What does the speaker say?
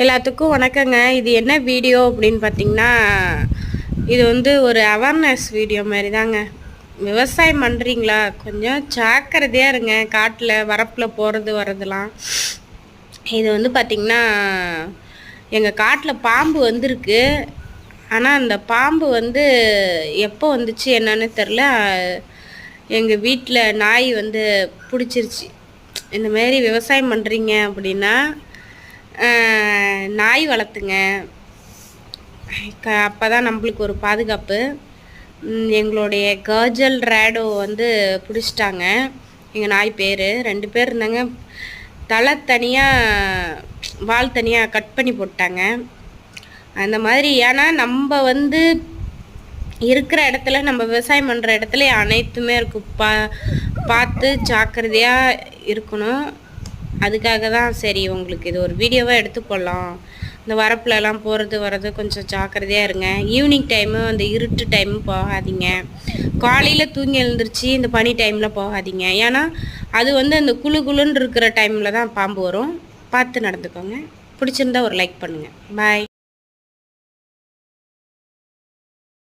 எல்லாத்துக்கும் வணக்கங்க. இது என்ன வீடியோ அப்படின்னு பார்த்தீங்கன்னா, இது வந்து ஒரு அவேர்னஸ் வீடியோ மாதிரி தாங்க. விவசாயம் பண்ணுறீங்களா, கொஞ்சம் ஜாக்கிரதையாக இருங்க. காட்டில் வரப்பில் போகிறது வர்றதுலாம். இது வந்து பார்த்திங்கன்னா, எங்கள் காட்டில் பாம்பு வந்திருக்கு. ஆனால் அந்த பாம்பு வந்து எப்போ வந்துச்சு என்னன்னு தெரில. எங்கள் வீட்டில் நாய் வந்து பிடிச்சிருச்சு. இந்தமாரி விவசாயம் பண்ணுறீங்க அப்படின்னா நாய் வளர்த்துங்க. அப்போ தான் நம்மளுக்கு ஒரு பாதுகாப்பு. எங்களுடைய கர்ஜல் ரேடோ வந்து பிடிச்சிட்டாங்க. எங்கள் நாய் பேர் 2 பேர் இருந்தாங்க. தலை தனியாக வால் தனியாக கட் பண்ணி போட்டாங்க. அந்த மாதிரி ஏன்னா நம்ம வந்து இருக்கிற இடத்துல, நம்ம விவசாயம் பண்ணுற இடத்துல அனைத்துமே இருக்கும். பார்த்து ஜாக்கிரதையாக இருக்கணும். அதுக்காக தான் சரி உங்களுக்கு இது ஒரு வீடியோவாக எடுத்து போடலாம். இந்த வரப்புலலாம் போகிறது வர்றது கொஞ்சம் ஜாக்கிரதையாக இருங்க. ஈவினிங் டைமு அந்த இருட்டு டைமு போகாதீங்க. காலையில் தூங்கி எழுந்திரிச்சு இந்த பனி டைமில் போகாதீங்க. ஏன்னா அது வந்து அந்த குளுன்னு இருக்கிற டைமில் தான் பாம்பு வரும். பார்த்து நடந்துக்கோங்க. பிடிச்சிருந்தா ஒரு லைக் பண்ணுங்கள். பாய்.